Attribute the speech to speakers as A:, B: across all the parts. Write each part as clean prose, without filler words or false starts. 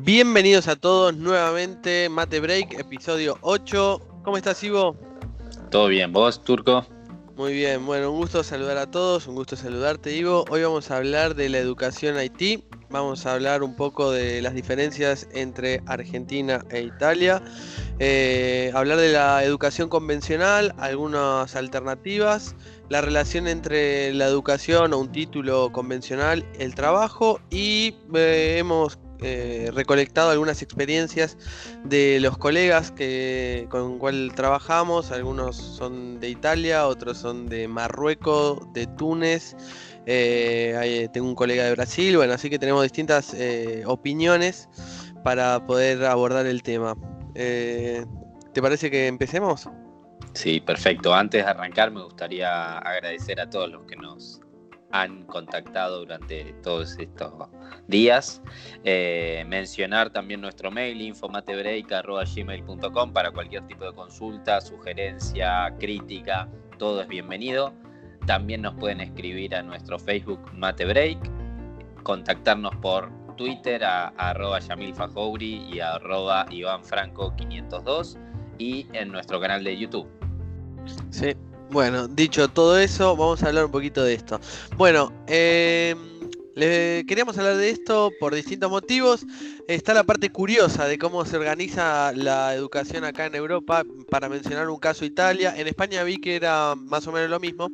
A: Bienvenidos a todos nuevamente, Mate Break, episodio 8. ¿Cómo estás, Ivo?
B: Todo bien, ¿vos, Turco?
A: Muy bien, bueno, un gusto saludar a todos, un gusto saludarte, Ivo. Hoy vamos a hablar de la educación Haití, vamos a hablar un poco de las diferencias entre Argentina e Italia, hablar de la educación convencional, algunas alternativas, la relación entre la educación o un título convencional, el trabajo y hemos recolectado algunas experiencias de los colegas con los cuales trabajamos. Algunos son de Italia, otros son de Marruecos, de Túnez, tengo un colega de Brasil, bueno, así que tenemos distintas opiniones para poder abordar el tema. ¿Te parece que empecemos?
B: Sí, perfecto. Antes de arrancar me gustaría agradecer a todos los que nos han contactado durante todos estos días. Mencionar también nuestro mail, infomatebreak@gmail.com, para cualquier tipo de consulta, sugerencia, crítica, todo es bienvenido. También nos pueden escribir a nuestro Facebook Matebreak, contactarnos por Twitter a @YamilFajouri y a @IvanFranco502 y en nuestro canal de YouTube.
A: Sí, bueno, dicho todo eso, vamos a hablar un poquito de esto. Bueno, queríamos hablar de esto por distintos motivos. Está la parte curiosa de cómo se organiza la educación acá en Europa. Para mencionar un caso, Italia. En España vi que era más o menos lo mismo.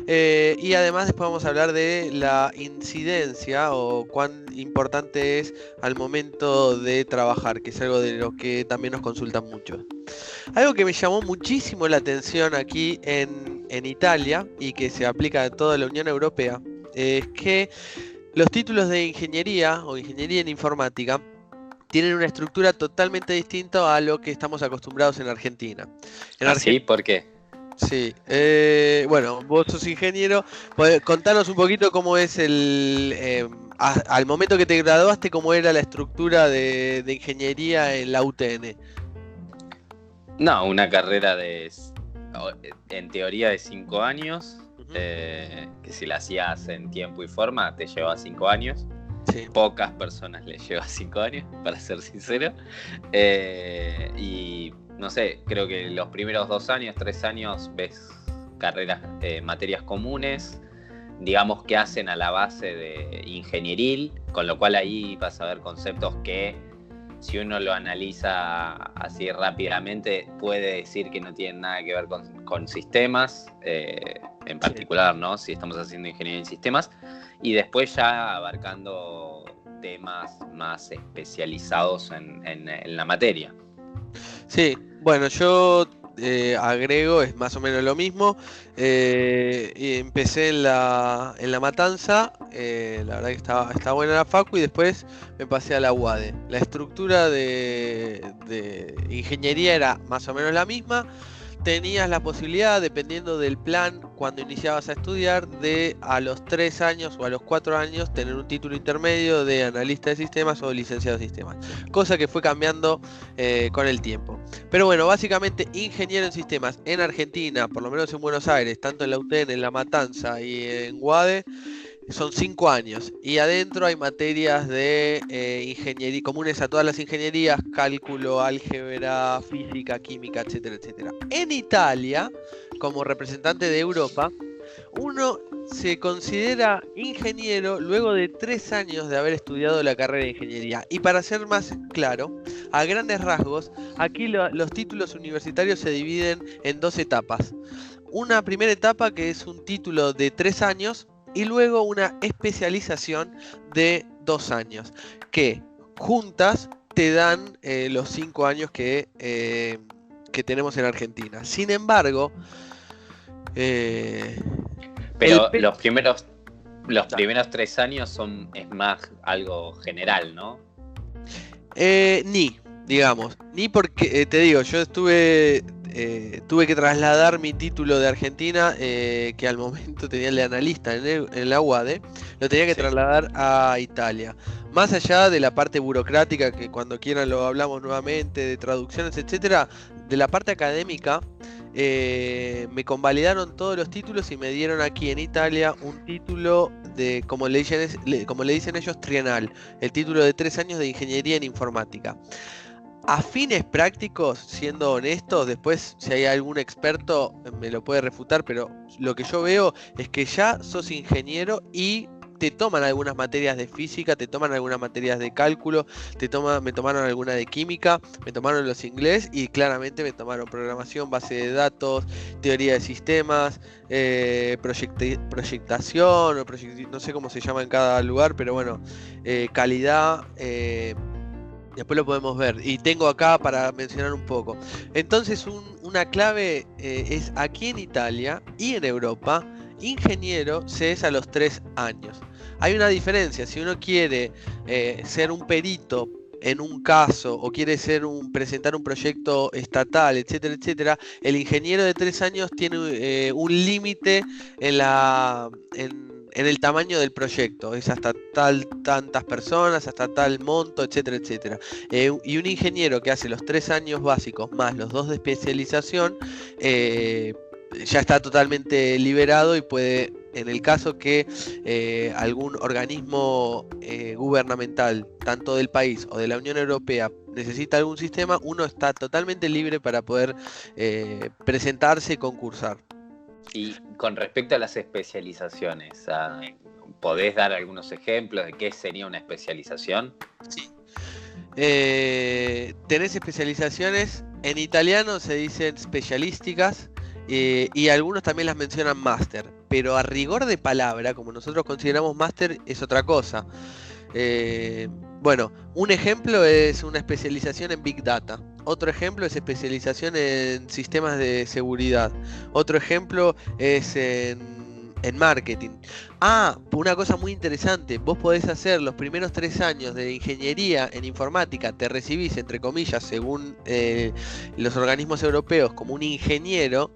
A: Y además después vamos a hablar de la incidencia o cuán importante es al momento de trabajar, que es algo de lo que también nos consultan mucho. Algo que me llamó muchísimo la atención aquí en Italia y que se aplica a toda la Unión Europea es que los títulos de ingeniería o ingeniería en informática tienen una estructura totalmente distinta a lo que estamos acostumbrados en Argentina.
B: ¿Sí? ¿Por qué?
A: Sí, bueno, vos sos ingeniero, contanos un poquito cómo es al momento que te graduaste, cómo era la estructura de ingeniería en la UTN.
B: No, una carrera en teoría de 5 años,
A: Uh-huh.
B: que si la hacías en tiempo y forma te llevaba 5 años.
A: Sí.
B: Pocas personas les lleva 5 años, para ser sincero. Y no sé, creo que los primeros 2 años, 3 años ves carreras, materias comunes, digamos que hacen a la base de ingenieril, con lo cual ahí vas a ver conceptos que, si uno lo analiza así rápidamente, puede decir que no tienen nada que ver con sistemas, en particular, ¿no? Si estamos haciendo ingeniería en sistemas, y después ya abarcando temas más especializados en la materia.
A: Sí, bueno, yo agrego, es más o menos lo mismo. Y empecé en la Matanza, la verdad que está buena la facu, y después me pasé a la UADE. La estructura de ingeniería era más o menos la misma. Tenías la posibilidad, dependiendo del plan, cuando iniciabas a estudiar, de a los 3 años o a los 4 años tener un título intermedio de analista de sistemas o licenciado de sistemas, cosa que fue cambiando con el tiempo. Pero bueno, básicamente ingeniero en sistemas en Argentina, por lo menos en Buenos Aires, tanto en la UTN, en La Matanza y en UADE, son 5 años, y adentro hay materias de ingeniería comunes a todas las ingenierías: cálculo, álgebra, física, química, etcétera, etcétera. En Italia, como representante de Europa, uno se considera ingeniero luego de 3 años de haber estudiado la carrera de ingeniería. Y para ser más claro, a grandes rasgos, aquí los títulos universitarios se dividen en 2 etapas. Una primera etapa que es un título de 3 años, y luego una especialización de 2 años, que juntas te dan los 5 años que tenemos en Argentina. Sin embargo,
B: pero los primeros 3 años es más algo general, ¿no?
A: Ni porque, te digo, yo tuve que trasladar mi título de Argentina, que al momento tenía el de analista en la UADE, lo tenía que trasladar a Italia. Más allá de la parte burocrática, que cuando quieran lo hablamos nuevamente, de traducciones, etcétera, de la parte académica, me convalidaron todos los títulos y me dieron aquí en Italia un título de, como como le dicen ellos, trienal, el título de 3 años de ingeniería en informática. A fines prácticos, siendo honestos, después si hay algún experto me lo puede refutar, pero lo que yo veo es que ya sos ingeniero y te toman algunas materias de física, te toman algunas materias de cálculo, me tomaron alguna de química, me tomaron los inglés y claramente me tomaron programación, base de datos, teoría de sistemas, proyectación, no sé cómo se llama en cada lugar, pero bueno, calidad. Después lo podemos ver. Y tengo acá para mencionar un poco. Entonces una clave es aquí en Italia y en Europa, ingeniero se es a los 3 años. Hay una diferencia. Si uno quiere ser un perito en un caso o quiere presentar un proyecto estatal, etcétera, etcétera, el ingeniero de 3 años tiene un límite en el tamaño del proyecto, es hasta tantas personas, hasta tal monto, etcétera, etcétera. Y un ingeniero que hace los 3 años básicos más los 2 de especialización, ya está totalmente liberado y puede, en el caso que algún organismo gubernamental, tanto del país o de la Unión Europea, necesita algún sistema, uno está totalmente libre para poder presentarse y concursar.
B: Y con respecto a las especializaciones, ¿podés dar algunos ejemplos de qué sería una especialización?
A: Sí. Tenés especializaciones, en italiano se dicen specialísticas, y algunos también las mencionan máster, pero a rigor de palabra, como nosotros consideramos máster, es otra cosa. Bueno, un ejemplo es una especialización en Big Data. Otro ejemplo es especialización en sistemas de seguridad. Otro ejemplo es en marketing. Una cosa muy interesante, vos podés hacer los primeros 3 años de ingeniería en informática, te recibís, entre comillas, según los organismos europeos, como un ingeniero.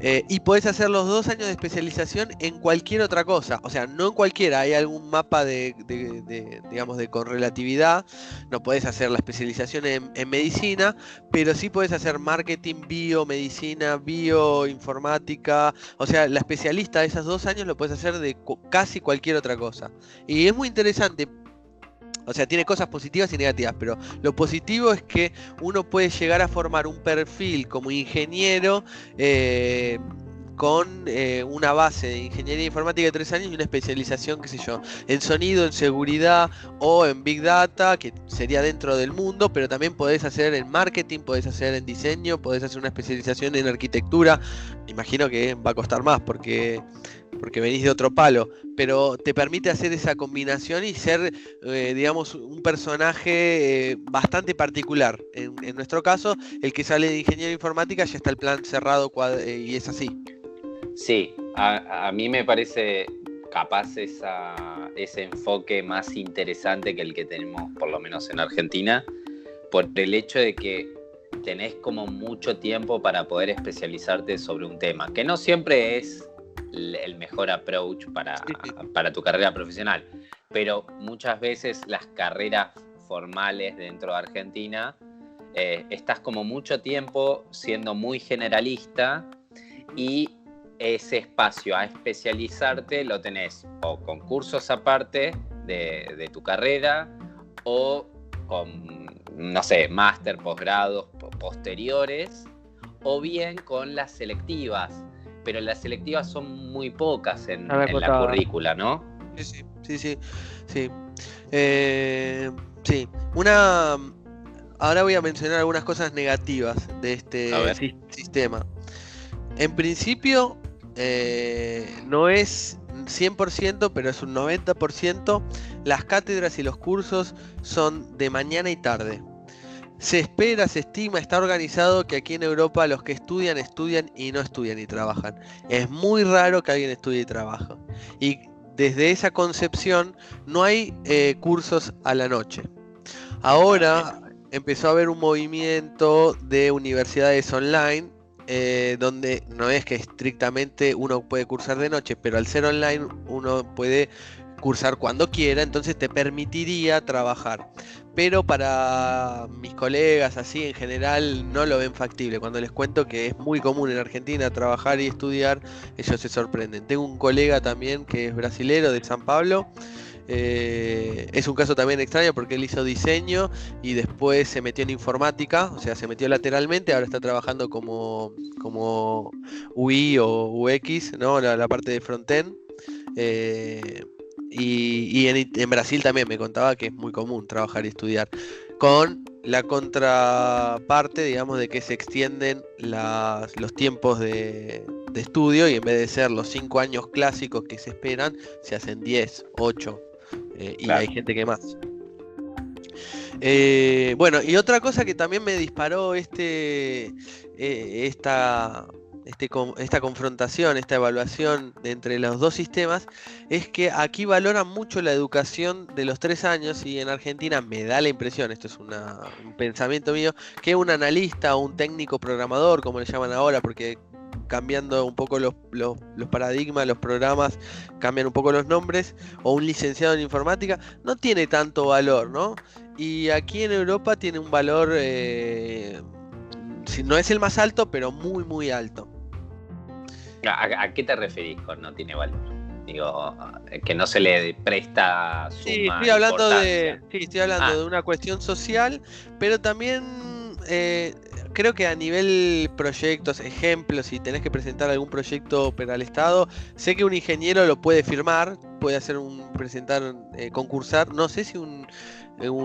A: Y podés hacer los 2 años de especialización en cualquier otra cosa. O sea, no en cualquiera. Hay algún mapa digamos, de correlatividad. No podés hacer la especialización en medicina, pero sí podés hacer marketing, biomedicina, bioinformática. O sea, la especialista de esos 2 años lo podés hacer de casi cualquier otra cosa. Y es muy interesante. O sea, tiene cosas positivas y negativas, pero lo positivo es que uno puede llegar a formar un perfil como ingeniero con una base de ingeniería informática de 3 años y una especialización, qué sé yo, en sonido, en seguridad o en Big Data, que sería dentro del mundo, pero también podés hacer en marketing, podés hacer en diseño, podés hacer una especialización en arquitectura. Imagino que va a costar más porque venís de otro palo, pero te permite hacer esa combinación y ser, digamos, un personaje bastante particular. En nuestro caso, el que sale de ingeniería informática ya está el plan cerrado y es así.
B: Sí, a mí me parece capaz ese enfoque más interesante que el que tenemos, por lo menos en Argentina, por el hecho de que tenés como mucho tiempo para poder especializarte sobre un tema, que no siempre es el mejor approach para tu carrera profesional, pero muchas veces las carreras formales dentro de Argentina estás como mucho tiempo siendo muy generalista y ese espacio a especializarte lo tenés o con cursos aparte de tu carrera o con, no sé, máster, posgrados posteriores, o bien con las selectivas, pero las selectivas son muy pocas en la currícula, ¿no?
A: Sí. Sí. Ahora voy a mencionar algunas cosas negativas de este sistema. En principio, no es 100%, pero es un 90%. Las cátedras y los cursos son de mañana y tarde. Se espera, se estima, está organizado que aquí en Europa los que estudian y no estudian y trabajan. Es muy raro que alguien estudie y trabaje. Y desde esa concepción no hay cursos a la noche. Ahora empezó a haber un movimiento de universidades online, donde no es que estrictamente uno puede cursar de noche, pero al ser online uno puede cursar cuando quiera, entonces te permitiría trabajar. Pero para mis colegas así en general no lo ven factible. Cuando les cuento que es muy común en Argentina trabajar y estudiar, ellos se sorprenden. Tengo un colega también que es brasilero de San Pablo. Es un caso también extraño porque él hizo diseño y después se metió en informática, o sea, se metió lateralmente, ahora está trabajando como UI o UX, ¿no? La parte de frontend. Eh, y en Brasil también me contaba que es muy común trabajar y estudiar, con la contraparte, digamos, de que se extienden los tiempos de estudio y en vez de ser los 5 años clásicos que se esperan, se hacen 10, 8, y
B: Claro.
A: hay gente que más. Bueno, y otra cosa que también me disparó esta confrontación, esta evaluación entre los dos sistemas, es que aquí valoran mucho la educación de los 3 años y en Argentina me da la impresión, esto es un pensamiento mío, que un analista o un técnico programador, como le llaman ahora, porque cambiando un poco los paradigmas, los programas, cambian un poco los nombres, o un licenciado en informática, no tiene tanto valor, ¿no? Y aquí en Europa tiene un valor, no es el más alto, pero muy, muy alto.
B: ¿A qué te referís con no tiene valor? Digo, que no se le presta suma
A: Sí, estoy hablando
B: importancia.
A: de una cuestión social, pero también creo que a nivel proyectos, ejemplos, si tenés que presentar algún proyecto para el Estado, sé que un ingeniero lo puede firmar, puede hacer concursar, no sé si un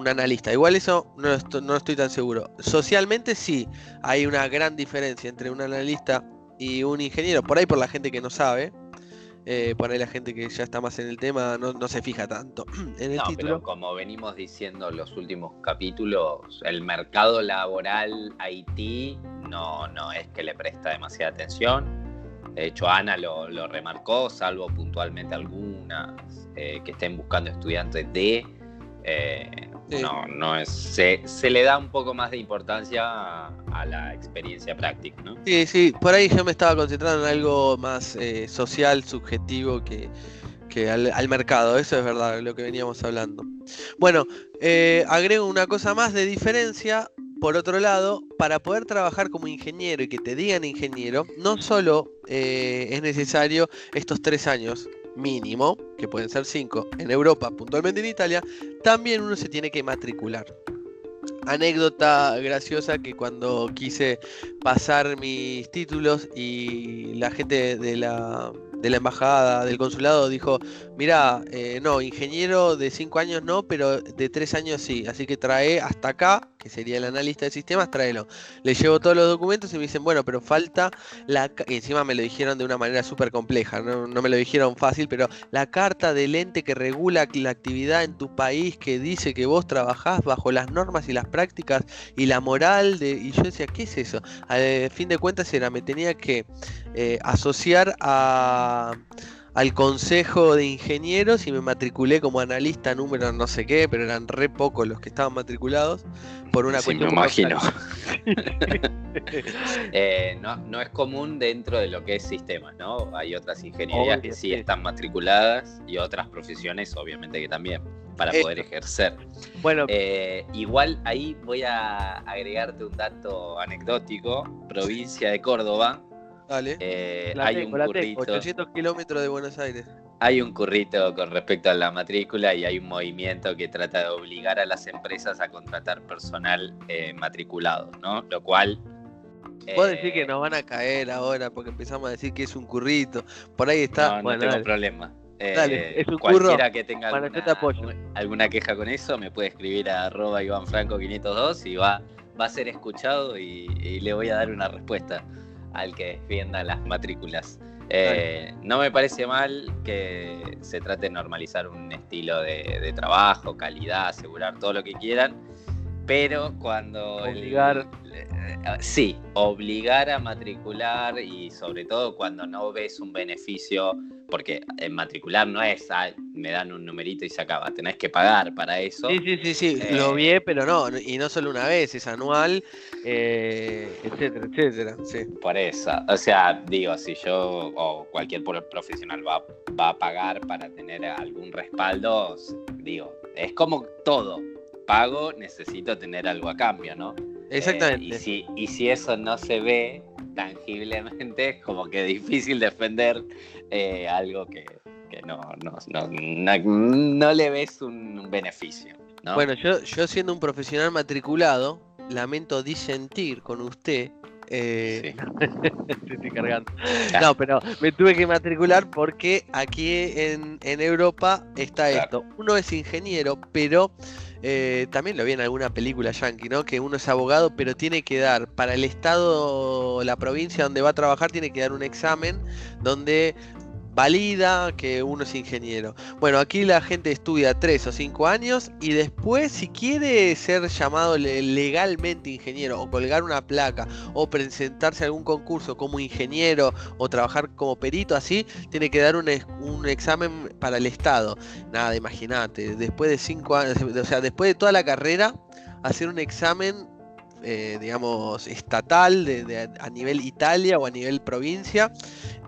A: analista, igual eso no estoy tan seguro. Socialmente sí, hay una gran diferencia entre un analista y un ingeniero, por ahí por la gente que no sabe. Por ahí la gente que ya está más en el tema no se fija tanto en el título.
B: Pero como venimos diciendo en los últimos capítulos, el mercado laboral IT no es que le presta demasiada atención. De hecho, Ana lo remarcó, salvo puntualmente algunas que estén buscando estudiantes de...
A: Sí.
B: Se le da un poco más de importancia a la experiencia práctica, ¿no?
A: Sí, por ahí yo me estaba concentrando en algo más social, subjetivo que al mercado, eso es verdad, lo que veníamos hablando. Bueno, agrego una cosa más de diferencia. Por otro lado, para poder trabajar como ingeniero y que te digan ingeniero, no solo es necesario estos 3 años mínimo, que pueden ser 5 en Europa, puntualmente en Italia, también uno se tiene que matricular. Anécdota graciosa que cuando quise pasar mis títulos y la gente de la embajada, del consulado dijo, mirá, no, ingeniero de 5 años no, pero de 3 años sí, así que trae hasta acá, que sería el analista de sistemas, tráelo. Le llevo todos los documentos y me dicen, bueno, pero falta y encima me lo dijeron de una manera súper compleja, no me lo dijeron fácil, pero la carta del ente que regula la actividad en tu país, que dice que vos trabajás bajo las normas y las prácticas y la moral y yo decía, ¿qué es eso? Al fin de cuentas me tenía que asociar al consejo de ingenieros y me matriculé como analista número no sé qué, pero eran re pocos los que estaban matriculados por una cuestión.
B: Me imagino. No es común dentro de lo que es sistemas, ¿no? Hay otras ingenierías que sí están matriculadas y otras profesiones obviamente que también, para poder ejercer.
A: Bueno,
B: igual ahí voy a agregarte un dato anecdótico. Provincia de Córdoba.
A: Dale.
B: Hay un currito,
A: 800 kilómetros de Buenos Aires.
B: Hay un currito con respecto a la matrícula y hay un movimiento que trata de obligar a las empresas a contratar personal matriculado, ¿no? Lo cual...
A: Vos decís que nos van a caer ahora porque empezamos a decir que es un currito. Por ahí está.
B: No tengo problema.
A: Dale, es un
B: cualquiera
A: curro.
B: Que tenga
A: Bueno,
B: alguna queja con eso me puede escribir a @IvanFranco502 y va a ser escuchado y le voy a dar una respuesta al que defienda las matrículas. No me parece mal que se trate de normalizar un estilo de trabajo, calidad, asegurar todo lo que quieran, pero cuando
A: Obligar.
B: sí, obligar a matricular y sobre todo cuando no ves un beneficio, porque en matricular no es, me dan un numerito y se acaba, tenés que pagar para eso.
A: Sí, lo vi, pero no, y no solo una vez, es anual, etcétera, etcétera, sí.
B: Por eso, o sea, digo, si yo o cualquier profesional va a pagar para tener algún respaldo, digo, es como todo, pago, necesito tener algo a cambio, ¿no?
A: Exactamente.
B: Y si eso no se ve tangiblemente, es como que es difícil defender algo que no le ves un beneficio, ¿no?
A: Bueno, yo siendo un profesional matriculado, lamento disentir con usted.
B: Sí.
A: Te estoy cargando. No, pero me tuve que matricular porque aquí en Europa está
B: Claro.
A: esto. Uno es ingeniero, pero también lo vi en alguna película yankee, ¿no? Que uno es abogado, pero tiene que dar para el estado, la provincia donde va a trabajar, tiene que dar un examen donde valida que uno es ingeniero. Bueno, aquí la gente estudia 3 o 5 años y después, si quiere ser llamado legalmente ingeniero o colgar una placa o presentarse a algún concurso como ingeniero o trabajar como perito, así, tiene que dar un examen para el Estado. Nada, imagínate, después de 5 años, o sea, después de toda la carrera, hacer un examen digamos, estatal a nivel Italia o a nivel provincia,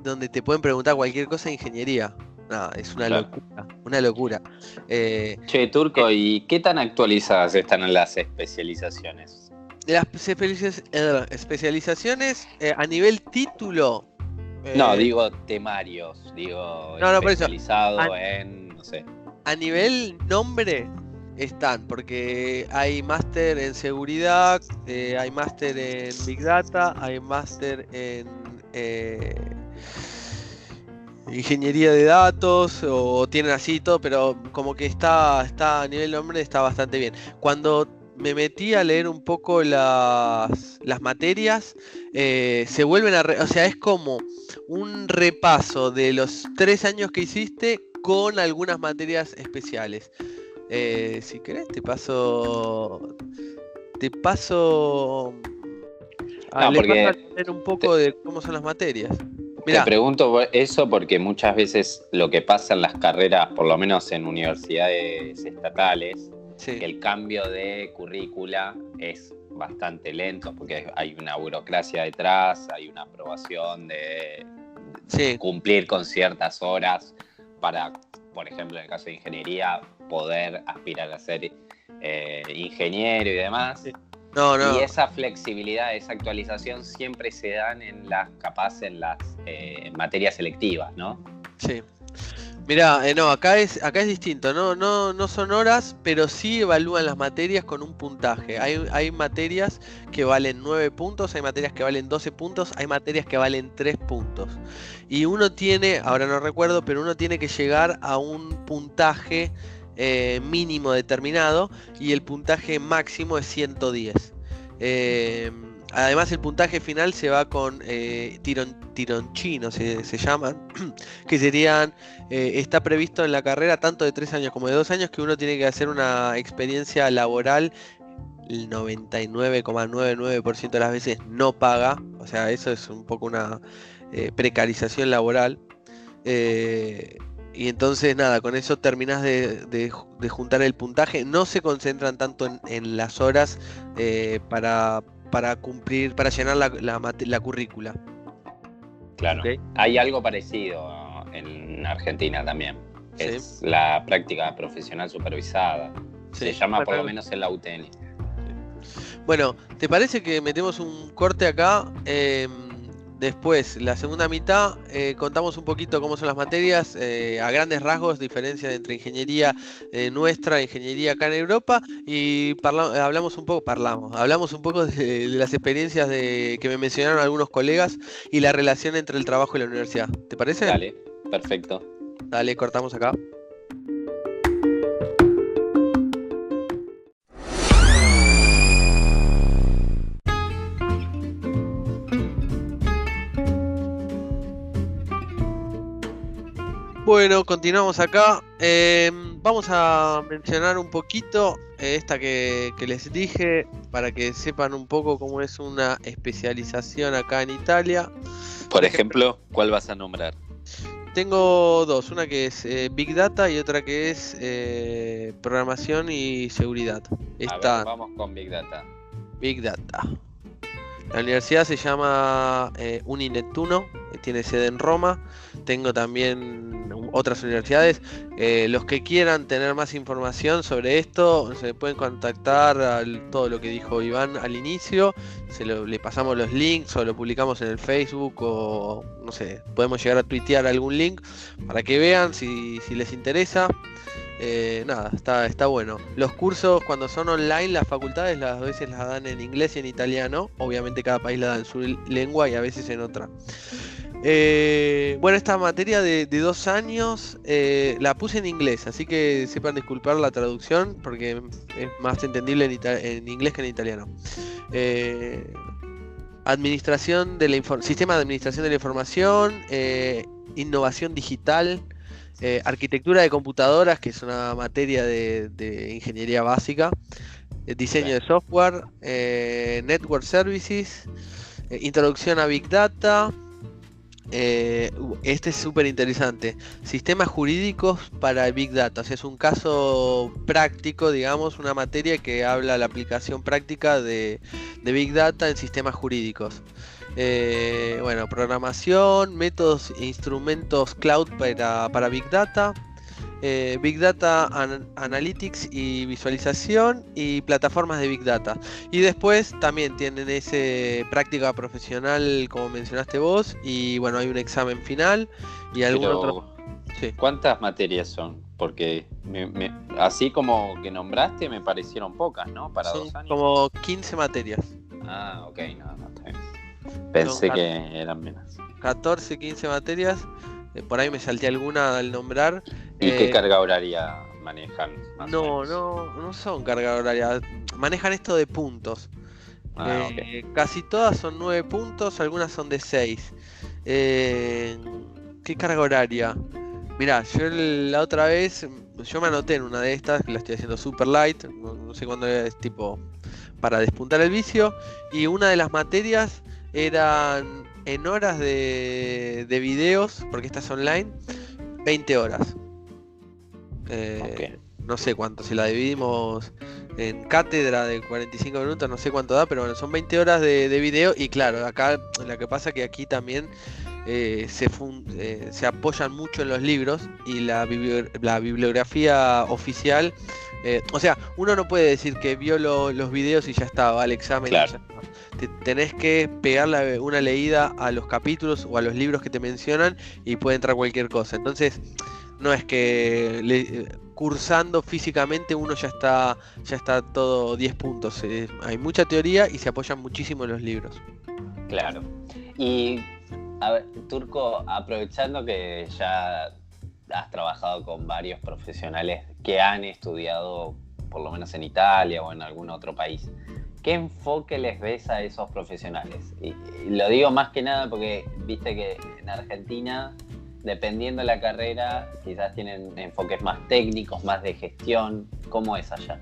A: donde te pueden preguntar cualquier cosa de ingeniería. No, es una locura, una locura.
B: Che, Turco, ¿y qué tan actualizadas están las especializaciones?
A: Las especializaciones a nivel título.
B: No, digo temarios, digo
A: No, por eso.
B: especializado en, no sé.
A: A nivel nombre están, porque hay máster en seguridad, hay máster en Big Data, hay máster en ingeniería de datos, o tienen así todo, pero como que está a nivel nombre, está bastante bien. Cuando me metí a leer un poco las materias, se vuelven o sea, es como un repaso de los 3 años que hiciste con algunas materias especiales. Si querés te paso
B: No,
A: les
B: porque
A: paso a leer un poco de cómo son las materias.
B: Te pregunto eso porque muchas veces lo que pasa en las carreras, por lo menos en universidades estatales,
A: Sí.
B: que el cambio de currícula es bastante lento porque hay una burocracia detrás, hay una aprobación de cumplir con ciertas horas para, por ejemplo, en el caso de ingeniería, poder aspirar a ser ingeniero y demás.
A: Sí.
B: Y esa flexibilidad, esa actualización siempre se dan en las materias selectivas, ¿no?
A: Sí. Mirá, no, acá es distinto, no son horas, pero sí evalúan las materias con un puntaje. Hay materias que valen 9 puntos, hay materias que valen 12 puntos, hay materias que valen 3 puntos. Y uno tiene, ahora no recuerdo, pero uno tiene que llegar a un puntaje mínimo determinado y el puntaje máximo es 110. Además el puntaje final se va con tironchino, se llaman, que serían, está previsto en la carrera tanto de 3 años como de 2 años que uno tiene que hacer una experiencia laboral, el 99,99% de las veces no paga, o sea, eso es un poco una precarización laboral. Y entonces nada, con eso terminás de juntar el puntaje. No se concentran tanto en las horas para cumplir, para llenar la currícula.
B: Claro. ¿Okay? Hay algo parecido en Argentina también. ¿Sí? Es la práctica profesional supervisada. Sí. Se llama por lo menos en la UTN. Sí.
A: Bueno, ¿te parece que metemos un corte acá? Después, la segunda mitad, contamos un poquito cómo son las materias, a grandes rasgos, diferencia entre ingeniería nuestra, ingeniería acá en Europa, y hablamos un poco de las experiencias que me mencionaron algunos colegas y la relación entre el trabajo y la universidad. ¿Te parece?
B: Dale, perfecto.
A: Dale, cortamos acá. Bueno, continuamos acá. vamos a mencionar un poquito esta que les dije para que sepan un poco cómo es una especialización acá en Italia.
B: Por ejemplo, ¿cuál vas a nombrar?
A: Tengo dos, una que es Big Data y otra que es programación y seguridad.
B: A ver, vamos con Big Data.
A: Big Data. La universidad se llama Uninettuno, tiene sede en Roma. Tengo también otras universidades. Los que quieran tener más información sobre esto, se pueden contactar a todo lo que dijo Iván al inicio. Le pasamos los links o lo publicamos en el Facebook o no sé, podemos llegar a tuitear algún link para que vean si les interesa. Nada, está bueno. Los cursos cuando son online, las facultades a veces las dan en inglés y en italiano. Obviamente cada país la da en su lengua y a veces en otra. Bueno, esta materia de 2 años la puse en inglés, así que sepan disculpar la traducción porque es más entendible en inglés que en italiano. Administración de sistema de administración de la información, innovación digital, arquitectura de computadoras, que es una materia de ingeniería básica, diseño de software, network services, introducción a Big Data. Este es súper interesante. Sistemas jurídicos para Big Data. O sea, es un caso práctico, digamos, una materia que habla de la aplicación práctica de Big Data en sistemas jurídicos. Bueno, programación, métodos e instrumentos cloud para Big Data. Big Data Analytics y visualización y plataformas de Big Data. Y después también tienen ese práctica profesional como mencionaste vos. Y bueno, hay un examen final y algún otro. Sí.
B: ¿Cuántas materias son? Porque así como que nombraste me parecieron pocas, ¿no? Para
A: son
B: 2 años.
A: Como 15 materias.
B: Ah, ok, no, está bien. Pensé que eran menos.
A: 14, 15 materias. Por ahí me salté alguna al nombrar.
B: ¿Y qué carga horaria manejan?
A: No son carga horaria. Manejan esto de puntos.
B: Okay.
A: Casi todas son 9 puntos, algunas son de 6. ¿Qué carga horaria? Mirá, yo la otra vez, yo me anoté en una de estas, que la estoy haciendo super light, no sé cuándo es, tipo para despuntar el vicio. Y una de las materias eran en horas de videos, porque esta es online, 20 horas.
B: Okay.
A: No sé cuánto, si la dividimos en cátedra de 45 minutos, no sé cuánto da, pero bueno, son 20 horas de video. Y claro, acá lo que pasa es que aquí también se apoyan mucho en los libros y la bibliografía oficial. O sea, uno no puede decir que vio los videos y ya está, va al examen.
B: Claro.
A: Y ya está. Tenés que pegarle una leída a los capítulos o a los libros que te mencionan y puede entrar cualquier cosa. Entonces, no es que cursando físicamente uno ya está todo 10 puntos. Hay mucha teoría y se apoyan muchísimo en los libros.
B: Claro. Y, a ver, Turco, aprovechando que ya has trabajado con varios profesionales que han estudiado, por lo menos en Italia o en algún otro país, ¿qué enfoque les ves a esos profesionales? Y lo digo más que nada porque viste que en Argentina, dependiendo de la carrera, quizás tienen enfoques más técnicos, más de gestión. ¿Cómo es allá?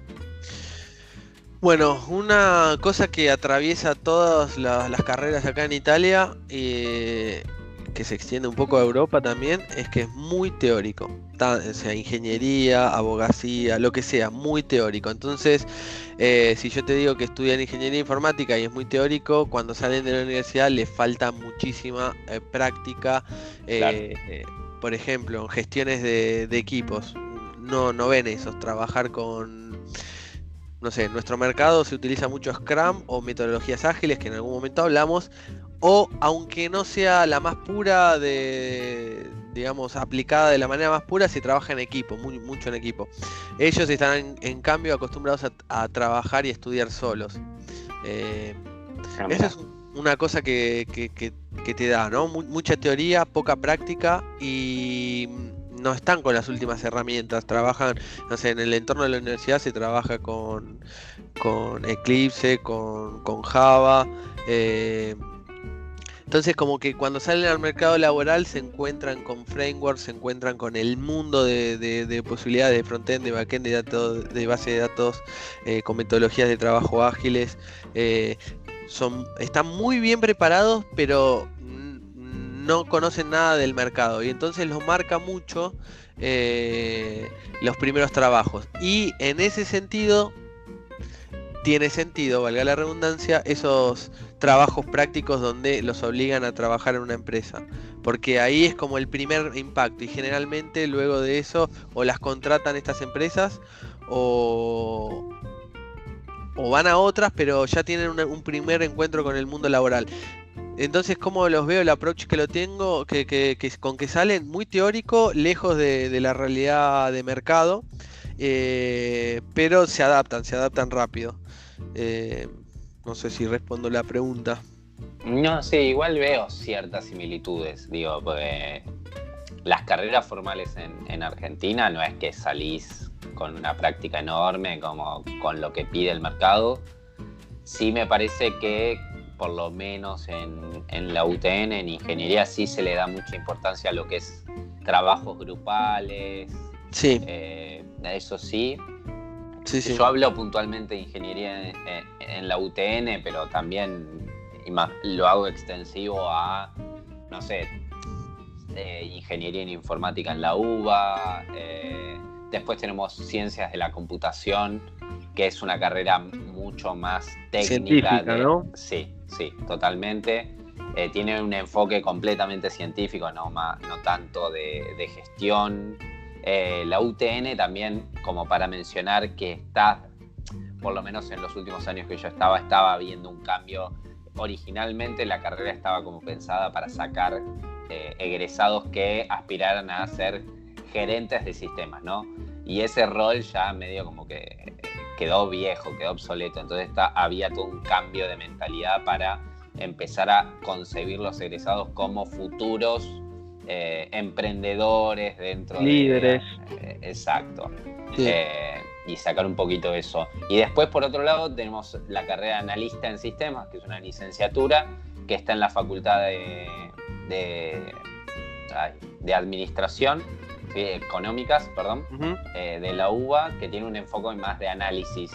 A: Bueno, una cosa que atraviesa todas las carreras acá en Italia, que se extiende un poco a Europa también, es que es muy teórico. O sea, ingeniería, abogacía, lo que sea, muy teórico. Entonces, si yo te digo que estudian ingeniería informática y es muy teórico, cuando salen de la universidad les falta muchísima práctica.
B: Claro.
A: Por ejemplo, en gestiones de equipos, no ven eso, trabajar con... No sé, en nuestro mercado se utiliza mucho Scrum o metodologías ágiles, que en algún momento hablamos, o aunque no sea la más pura digamos, aplicada de la manera más pura, se trabaja en equipo, mucho en equipo. Ellos están en cambio acostumbrados a trabajar y estudiar solos. Eso es una cosa que te da, ¿no? Mucha teoría, poca práctica y no están con las últimas herramientas. Trabajan, no sé, en el entorno de la universidad se trabaja con Eclipse, con Java. Entonces como que cuando salen al mercado laboral se encuentran con frameworks, se encuentran con el mundo de posibilidades de frontend, de backend, de datos, de base de datos, con metodologías de trabajo ágiles. eh, Están muy bien preparados, pero no conocen nada del mercado. Y entonces los marca mucho los primeros trabajos. Y en ese sentido tiene sentido, valga la redundancia, esos trabajos prácticos donde los obligan a trabajar en una empresa. Porque ahí es como el primer impacto y generalmente luego de eso o las contratan estas empresas o, o van a otras, pero ya tienen un primer encuentro con el mundo laboral. Entonces, ¿cómo los veo? El approach que lo tengo, con que salen muy teórico, lejos de la realidad de mercado, pero se adaptan rápido. Eh, no sé si respondo la pregunta.
B: No sé, igual veo ciertas similitudes, digo, porque las carreras formales en Argentina no es que salís con una práctica enorme como con lo que pide el mercado. Sí me parece que por lo menos en la UTN, en ingeniería, sí se le da mucha importancia a lo que es trabajos grupales,
A: Sí,
B: eso sí.
A: sí, sí.
B: Yo hablo puntualmente de ingeniería en la UTN, pero también lo hago extensivo a, no sé, ingeniería en informática en la UBA. Después tenemos ciencias de la computación, que es una carrera mucho más técnica
A: Científica, ¿no?
B: Sí, sí, totalmente. Tiene un enfoque completamente científico, no tanto de gestión. La UTN también, como para mencionar que está, por lo menos en los últimos años que yo estaba viendo un cambio. Originalmente la carrera estaba como pensada para sacar egresados que aspiraran a ser gerentes de sistemas, ¿no? Y ese rol ya medio como que quedó viejo, quedó obsoleto. Entonces había todo un cambio de mentalidad para empezar a concebir los egresados como futuros emprendedores dentro de...
A: Líderes.
B: Exacto.
A: Sí.
B: Y sacar un poquito eso. Y después, por otro lado, tenemos la carrera de analista en sistemas, que es una licenciatura que está en la Facultad de, de Administración, ¿sí? Económicas, perdón,
A: Ujú.
B: de la UBA, que tiene un enfoque más de análisis,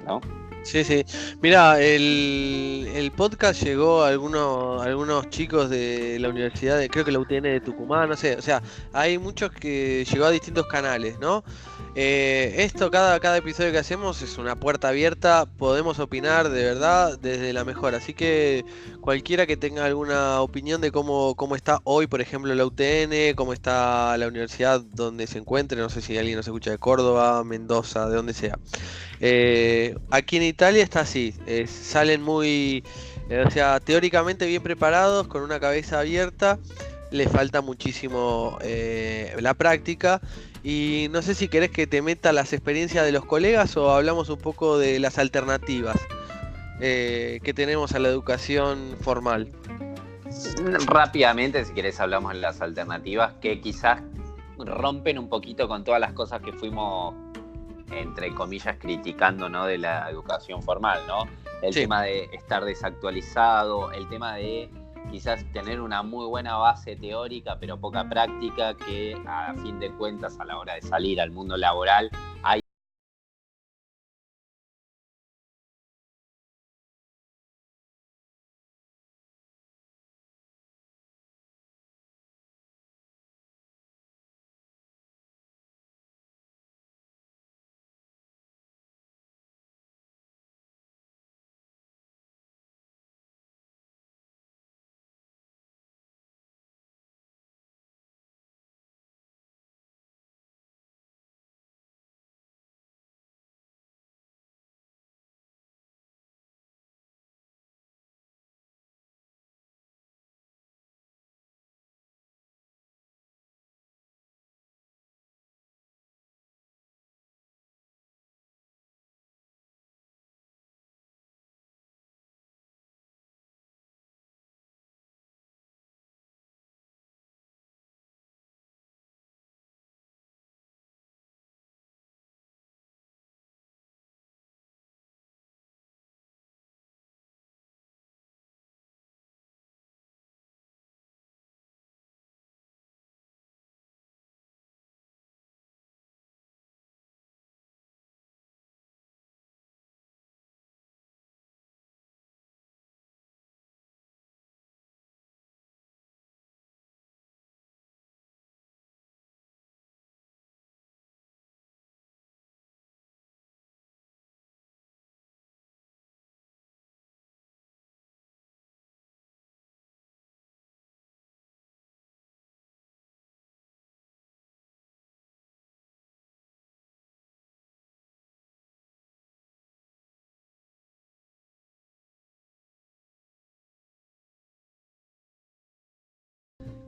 B: ¿no?
A: Sí, sí. Mira, el podcast llegó a algunos chicos de la universidad, creo que la UTN de Tucumán, no sé, o sea, hay muchos que llegó a distintos canales, ¿no? Cada episodio que hacemos es una puerta abierta, podemos opinar de verdad desde la mejor, así que cualquiera que tenga alguna opinión de cómo está hoy, por ejemplo, la UTN, cómo está la universidad donde se encuentre, no sé si alguien nos escucha de Córdoba, Mendoza, de donde sea. Aquí en Italia está así, salen o sea, teóricamente bien preparados, con una cabeza abierta, les falta muchísimo la práctica. Y no sé si querés que te meta las experiencias de los colegas o hablamos un poco de las alternativas que tenemos a la educación formal.
B: Rápidamente, si querés, hablamos de las alternativas que quizás rompen un poquito con todas las cosas que fuimos, entre comillas, criticando, ¿no? De la educación formal, ¿no? El
A: Sí.
B: tema de estar desactualizado, el tema de quizás tener una muy buena base teórica pero poca práctica, que a fin de cuentas a la hora de salir al mundo laboral hay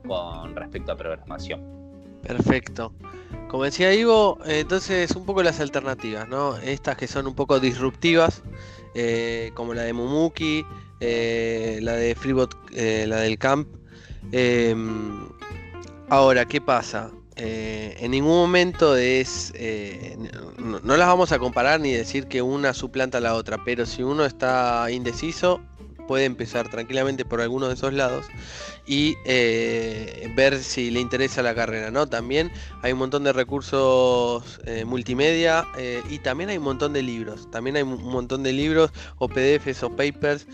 B: con respecto a programación.
A: Perfecto. Como decía Ivo, entonces un poco las alternativas, ¿no? Estas que son un poco disruptivas, como la de Mumuki, la de Freebot, la del Camp. Ahora, ¿qué pasa? En ningún momento no las vamos a comparar ni decir que una suplanta a la otra, pero si uno está indeciso, puede empezar tranquilamente por alguno de esos lados y ver si le interesa la carrera, ¿no? También hay un montón de recursos multimedia y también hay un montón de libros. También hay un montón de libros o PDFs o papers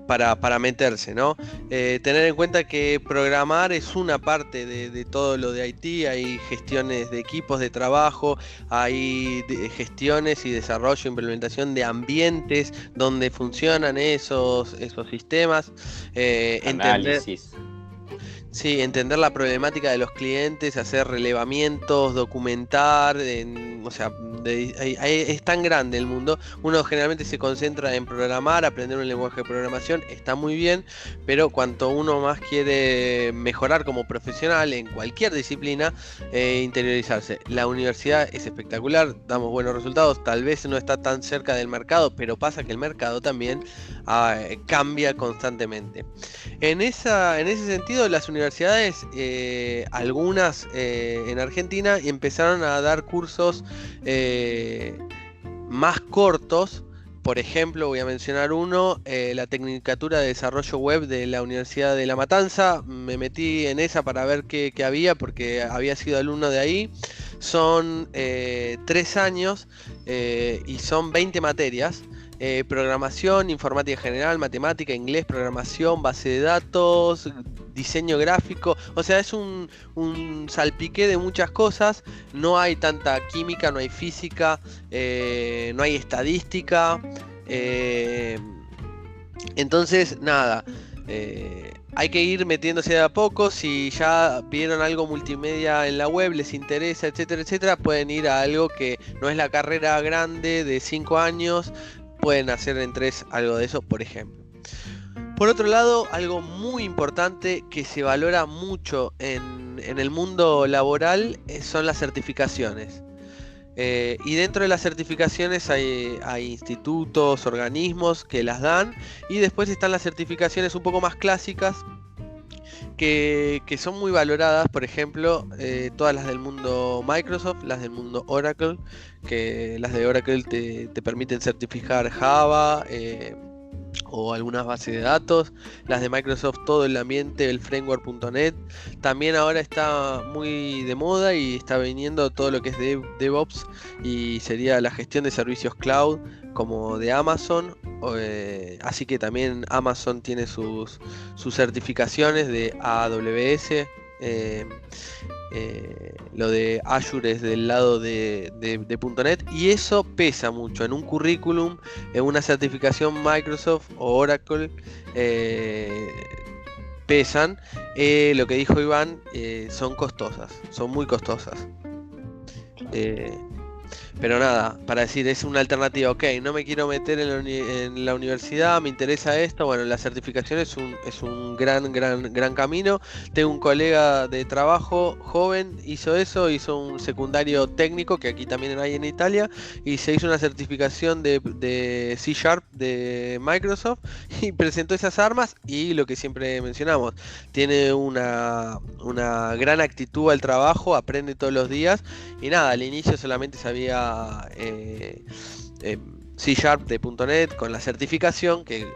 A: para meterse, ¿no? Tener en cuenta que programar es una parte de todo lo de IT. Hay gestiones de equipos de trabajo, hay gestiones y desarrollo, implementación de ambientes donde funcionan esos sistemas.
B: Análisis.
A: Sí, entender la problemática de los clientes, hacer relevamientos, documentar, o sea, es tan grande el mundo. Uno generalmente se concentra en programar, aprender un lenguaje de programación, está muy bien, pero cuanto uno más quiere mejorar como profesional en cualquier disciplina, interiorizarse. La universidad es espectacular, damos buenos resultados, tal vez no está tan cerca del mercado, pero pasa que el mercado también cambia constantemente. En ese sentido, las universidades, algunas en Argentina, empezaron a dar cursos más cortos. Por ejemplo, voy a mencionar uno, la Tecnicatura de Desarrollo Web de la Universidad de La Matanza. Me metí en esa para ver qué había, porque había sido alumno de ahí. Son 3 años y son 20 materias. Programación, informática general, matemática, inglés, programación, base de datos, diseño gráfico. O sea, es un salpiqué de muchas cosas. No hay tanta química, no hay física, no hay estadística. Entonces, nada. Hay que ir metiéndose de a poco. Si ya vieron algo multimedia en la web, les interesa, etcétera, etcétera, pueden ir a algo que no es la carrera grande de 5 años. Pueden hacer en 3 algo de eso, por ejemplo. Por otro lado, algo muy importante que se valora mucho en el mundo laboral son las certificaciones. Y dentro de las certificaciones hay institutos, organismos que las dan. Y después están las certificaciones un poco más clásicas, que son muy valoradas. Por ejemplo, todas las del mundo Microsoft, las del mundo Oracle, que las de Oracle te permiten certificar Java o algunas bases de datos. Las de Microsoft, todo el ambiente, el framework.net. También ahora está muy de moda y está viniendo todo lo que es DevOps, y sería la gestión de servicios cloud, como de Amazon. Así que también Amazon tiene sus certificaciones de AWS. Lo de Azure es del lado de .NET, y eso pesa mucho en un currículum, en una certificación Microsoft o Oracle. Pesan. Lo que dijo Iván, son costosas, son muy costosas. Pero nada, para decir, es una alternativa. Ok, no me quiero meter en la universidad, me interesa esto. Bueno, la certificación es un gran camino. Tengo un colega de trabajo joven, hizo eso, hizo un secundario técnico, que aquí también hay en Italia, y se hizo una certificación de C# de Microsoft, y presentó esas armas. Y lo que siempre mencionamos, tiene una gran actitud al trabajo, aprende todos los días. Y nada, al inicio solamente sabía C# de .NET con la certificación que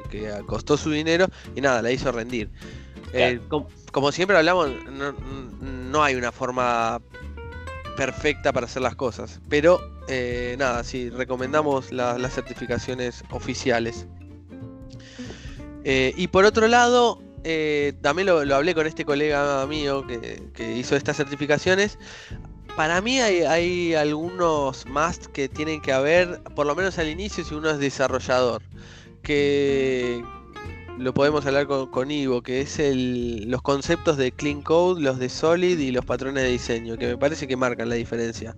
A: costó su dinero, y nada, la hizo rendir. Como siempre hablamos, no hay una forma perfecta para hacer las cosas, pero nada, sí, recomendamos las certificaciones oficiales. Y por otro lado, también lo hablé con este colega mío que hizo estas certificaciones. Para mí hay algunos must que tienen que haber, por lo menos al inicio, si uno es desarrollador, que lo podemos hablar con Ivo, que es los conceptos de Clean Code, los de Solid y los patrones de diseño, que me parece que marcan la diferencia.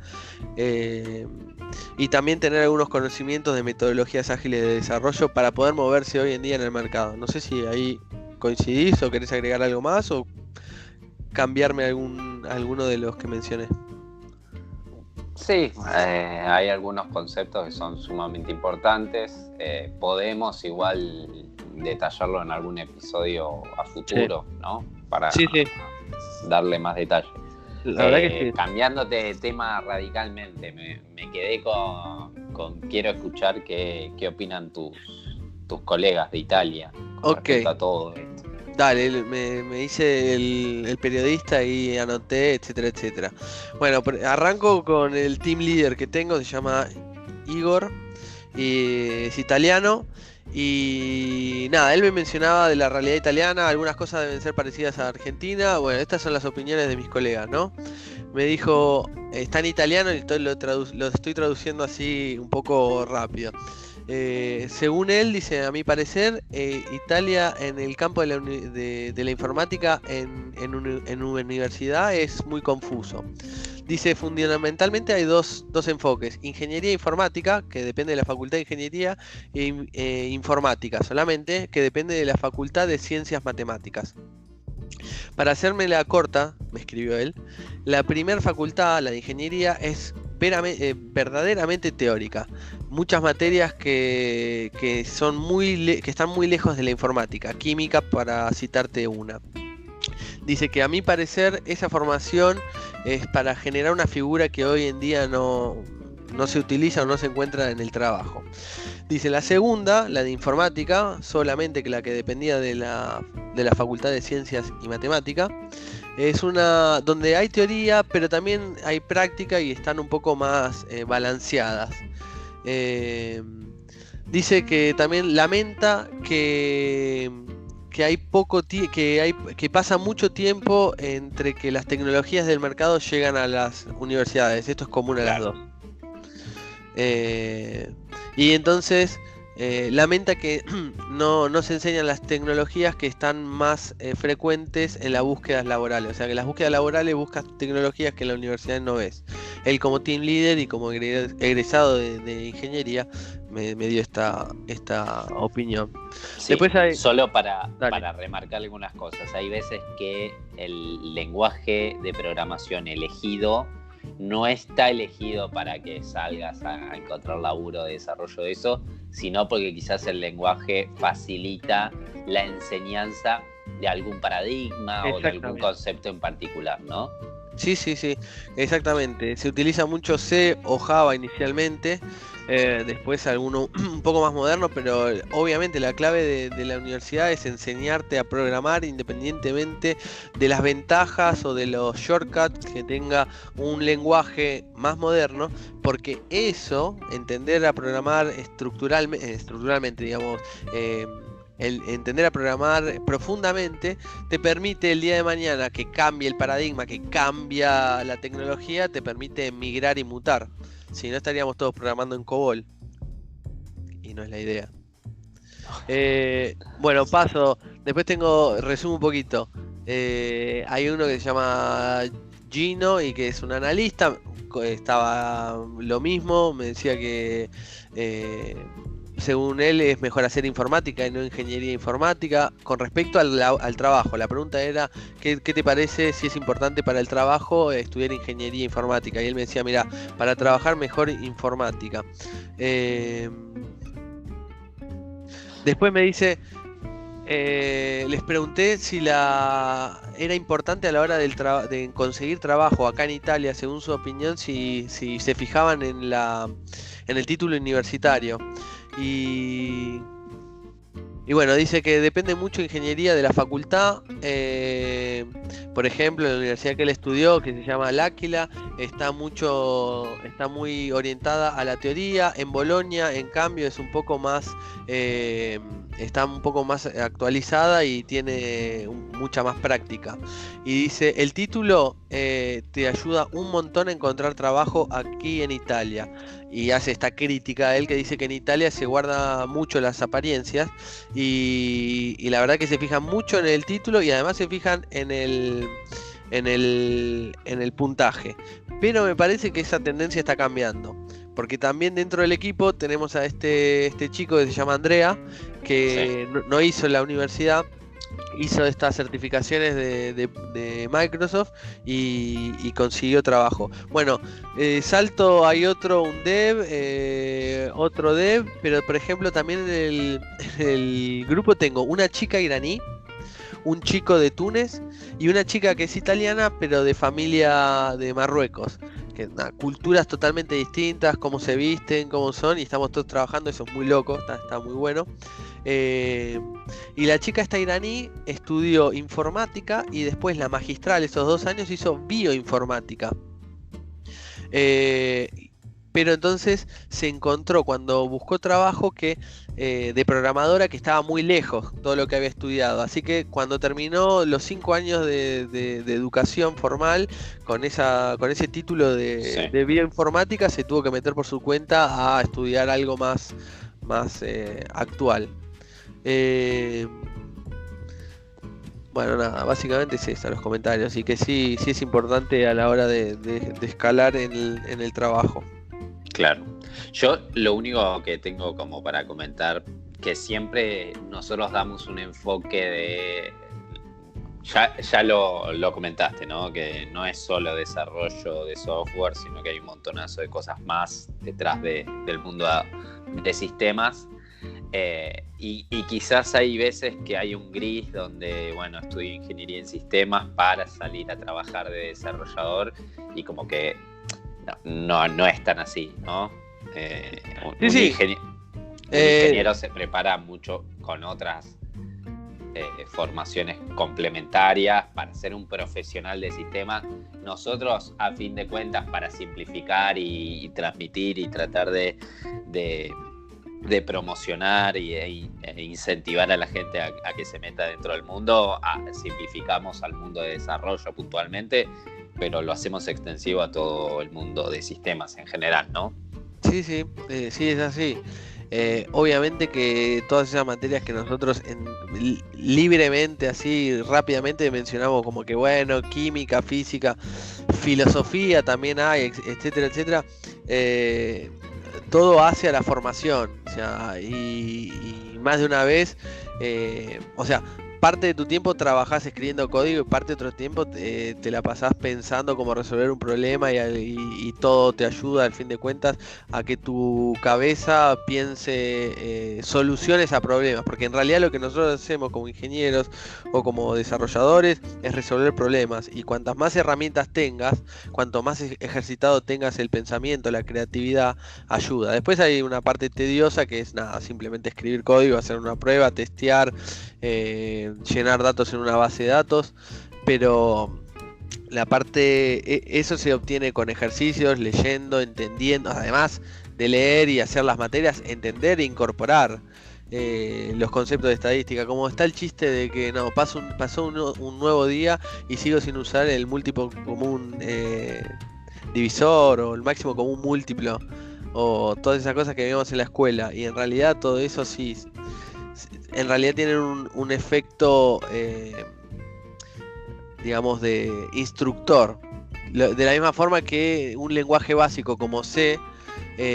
A: Y también tener algunos conocimientos de metodologías ágiles de desarrollo para poder moverse hoy en día en el mercado. No sé si ahí ¿Coincidís o querés agregar algo más o cambiarme alguno de los que mencioné?
B: Sí, hay algunos conceptos que son sumamente importantes. Podemos igual detallarlo en algún episodio a futuro, sí, ¿no? Para
A: sí.
B: darle más detalle.
A: La verdad que sí.
B: Cambiándote de tema radicalmente, me quedé con quiero escuchar qué opinan tus colegas de Italia con respecto a todo esto.
A: Dale, me hice el periodista y anoté, etcétera, etcétera. Bueno, arranco con el team leader que tengo, se llama Igor, y es italiano. Y nada, él me mencionaba de la realidad italiana, algunas cosas deben ser parecidas a Argentina. Bueno, estas son las opiniones de mis colegas, ¿no? Me dijo, está en italiano y lo estoy traduciendo así un poco rápido. Según él, dice, a mi parecer, Italia en el campo de la informática en una universidad es muy confuso. Dice, fundamentalmente hay dos enfoques, ingeniería informática, que depende de la facultad de ingeniería, e informática solamente, que depende de la facultad de ciencias matemáticas. Para hacérmela corta, me escribió él, la primera facultad, la de ingeniería, es verdaderamente teórica. Muchas materias que están muy lejos de la informática, química para citarte una. Dice que a mi parecer esa formación es para generar una figura que hoy en día no se utiliza o no se encuentra en el trabajo. Dice la segunda, la de informática, solamente que la que dependía de la Facultad de Ciencias y Matemática, es una donde hay teoría, pero también hay práctica y están un poco más balanceadas. Dice que también lamenta que pasa mucho tiempo entre que las tecnologías del mercado llegan a las universidades. Esto es común a las dos. Y entonces lamenta que no se enseñan las tecnologías que están más frecuentes en las búsquedas laborales. O sea, que las búsquedas laborales buscan tecnologías que en la universidad no ves. Él como team leader y como egresado de ingeniería me dio esta opinión.
B: Sí,
A: después
B: solo para remarcar algunas cosas. Hay veces que el lenguaje de programación elegido no está elegido para que salgas a encontrar laburo de desarrollo de eso, sino porque quizás el lenguaje facilita la enseñanza de algún paradigma o de algún concepto en particular, ¿no?
A: Sí, exactamente. Se utiliza mucho C o Java inicialmente, después alguno un poco más moderno, pero obviamente la clave de la universidad es enseñarte a programar independientemente de las ventajas o de los shortcuts que tenga un lenguaje más moderno, porque eso, entender a programar estructuralmente, digamos, el entender a programar profundamente te permite el día de mañana que cambie el paradigma, que cambia la tecnología, te permite migrar y mutar. Si no, estaríamos todos programando en COBOL y no es la idea. Bueno, después resumo un poquito. Hay uno que se llama Gino y que es un analista. Estaba lo mismo, me decía que según él es mejor hacer informática y no ingeniería informática. Con respecto al trabajo, la pregunta era ¿qué te parece si es importante para el trabajo estudiar ingeniería informática? Y él me decía, mira, para trabajar mejor informática. Después me dice, les pregunté si era importante a la hora de conseguir trabajo acá en Italia, según su opinión, si se fijaban en el título universitario. Y bueno, dice que depende mucho de ingeniería de la facultad. Por ejemplo, en la universidad que él estudió, que se llama L'Aquila, está muy orientada a la teoría. En Bolonia, en cambio, es un poco más está un poco más actualizada y tiene mucha más práctica. Y dice, el título te ayuda un montón a encontrar trabajo aquí en Italia. Y hace esta crítica a él que dice que en Italia se guarda mucho las apariencias y la verdad que se fijan mucho en el título y además se fijan en el puntaje. Pero me parece que esa tendencia está cambiando. Porque también dentro del equipo tenemos a este chico que se llama Andrea, que no hizo la universidad, hizo estas certificaciones de Microsoft y consiguió trabajo. Bueno, salto, hay un dev, otro dev, pero por ejemplo también en el grupo tengo una chica iraní, un chico de Túnez y una chica que es italiana, pero de familia de Marruecos. Que, culturas totalmente distintas, cómo se visten, cómo son, y estamos todos trabajando, eso es muy loco, está muy bueno. Y la chica esta iraní estudió informática y después la magistral, esos 2 años, hizo bioinformática. Pero entonces se encontró cuando buscó trabajo que de programadora que estaba muy lejos todo lo que había estudiado. Así que cuando terminó los 5 años de educación formal con ese título de bioinformática, se tuvo que meter por su cuenta a estudiar algo más actual. Bueno, nada, básicamente es eso, los comentarios. Así que sí es importante a la hora de escalar en el trabajo.
B: Claro. Yo lo único que tengo como para comentar, que siempre nosotros damos un enfoque de... Ya lo comentaste, ¿no? Que no es solo desarrollo de software, sino que hay un montonazo de cosas más detrás del mundo de sistemas. Y quizás hay veces que hay un gris donde, bueno, estudio ingeniería en sistemas para salir a trabajar de desarrollador y como que no es tan así, ¿no? Un ingeniero se prepara mucho con otras formaciones complementarias para ser un profesional de sistemas. Nosotros, a fin de cuentas, para simplificar y transmitir y tratar de promocionar e incentivar a la gente a que se meta dentro del mundo, simplificamos al mundo de desarrollo puntualmente, pero lo hacemos extensivo a todo el mundo de sistemas en general, ¿no?
A: Sí, es así. Obviamente que todas esas materias que nosotros libremente, así rápidamente mencionamos, como que bueno, química, física, filosofía también hay, etcétera, etcétera, todo hace a la formación, o sea, y más de una vez, o sea, parte de tu tiempo trabajás escribiendo código y parte de otro tiempo te la pasás pensando cómo resolver un problema y todo te ayuda, al fin de cuentas, a que tu cabeza piense soluciones a problemas, porque en realidad lo que nosotros hacemos como ingenieros o como desarrolladores es resolver problemas, y cuantas más herramientas tengas, cuanto más ejercitado tengas el pensamiento, la creatividad, ayuda. Después hay una parte tediosa que es nada, simplemente escribir código, hacer una prueba, testear, llenar datos en una base de datos, pero la parte, eso se obtiene con ejercicios, leyendo, entendiendo, además de leer y hacer las materias, entender e incorporar los conceptos de estadística, como está el chiste de que no, pasó un nuevo día y sigo sin usar el múltiplo común divisor o el máximo común múltiplo, o todas esas cosas que vemos en la escuela, y en realidad todo eso sí en realidad tienen un efecto, digamos, de instructor. De la misma forma que un lenguaje básico como C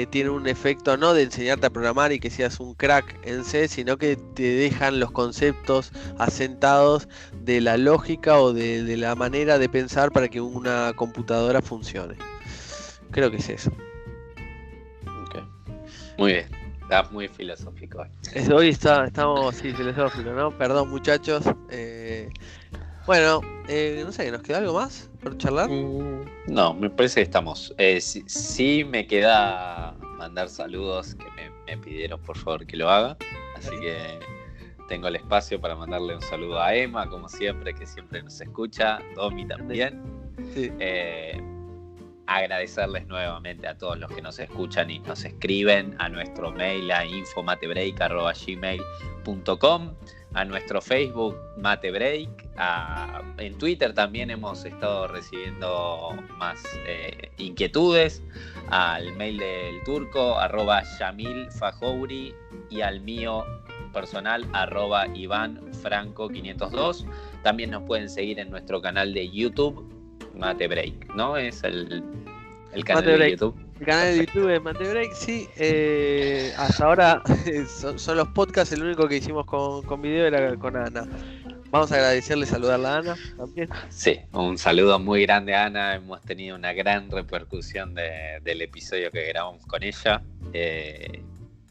A: tiene un efecto no de enseñarte a programar y que seas un crack en C, sino que te dejan los conceptos asentados de la lógica o de la manera de pensar para que una computadora funcione. Creo que es eso.
B: Okay. Muy bien. Estás muy filosófico hoy.
A: Hoy estamos filosóficos, ¿no? Perdón, muchachos. Bueno, no sé, ¿nos queda algo más por charlar?
B: No, me parece que estamos. Sí me queda mandar saludos que me pidieron por favor que lo haga. Así que tengo el espacio para mandarle un saludo a Emma, como siempre, que siempre nos escucha. Domi también. Sí. Agradecerles nuevamente a todos los que nos escuchan y nos escriben a nuestro mail a info.matebreak@gmail.com, a nuestro Facebook Matebreak, en Twitter también hemos estado recibiendo más inquietudes, al mail del turco @YamilFajouri y al mío personal @IvanFranco502. También nos pueden seguir en nuestro canal de YouTube Matebreak, ¿no? Es el canal de YouTube.
A: El canal de YouTube es Matebreak, sí. Hasta ahora son los podcasts, el único que hicimos con video era con Ana. Vamos a agradecerle saludarla a Ana también.
B: Sí, un saludo muy grande a Ana. Hemos tenido una gran repercusión del episodio que grabamos con ella.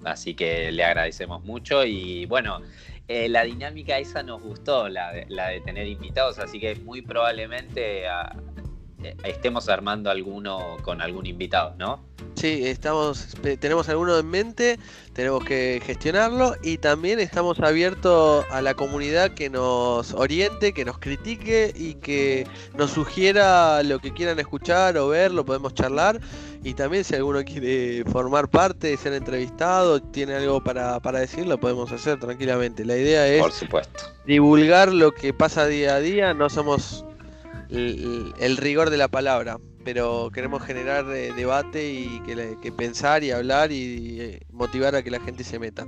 B: Así que le agradecemos mucho. Y bueno, la dinámica esa nos gustó, la de tener invitados. Así que muy probablemente estemos armando alguno con algún invitado, ¿no?
A: Sí, tenemos alguno en mente, tenemos que gestionarlo y también estamos abiertos a la comunidad que nos oriente, que nos critique y que nos sugiera lo que quieran escuchar o ver, lo podemos charlar. Y también si alguno quiere formar parte, ser entrevistado, tiene algo para decir, lo podemos hacer tranquilamente. La idea es,
B: por supuesto,
A: divulgar lo que pasa día a día, no somos el rigor de la palabra, pero queremos generar debate y que pensar y hablar y motivar a que la gente se meta.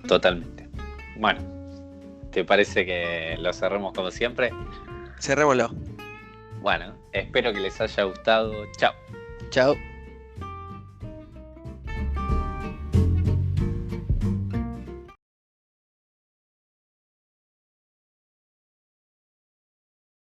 B: Totalmente. Bueno, ¿te parece que lo cerremos como siempre?
A: Cerrémoslo.
B: Bueno, espero que les haya gustado. Chao.
A: Chao.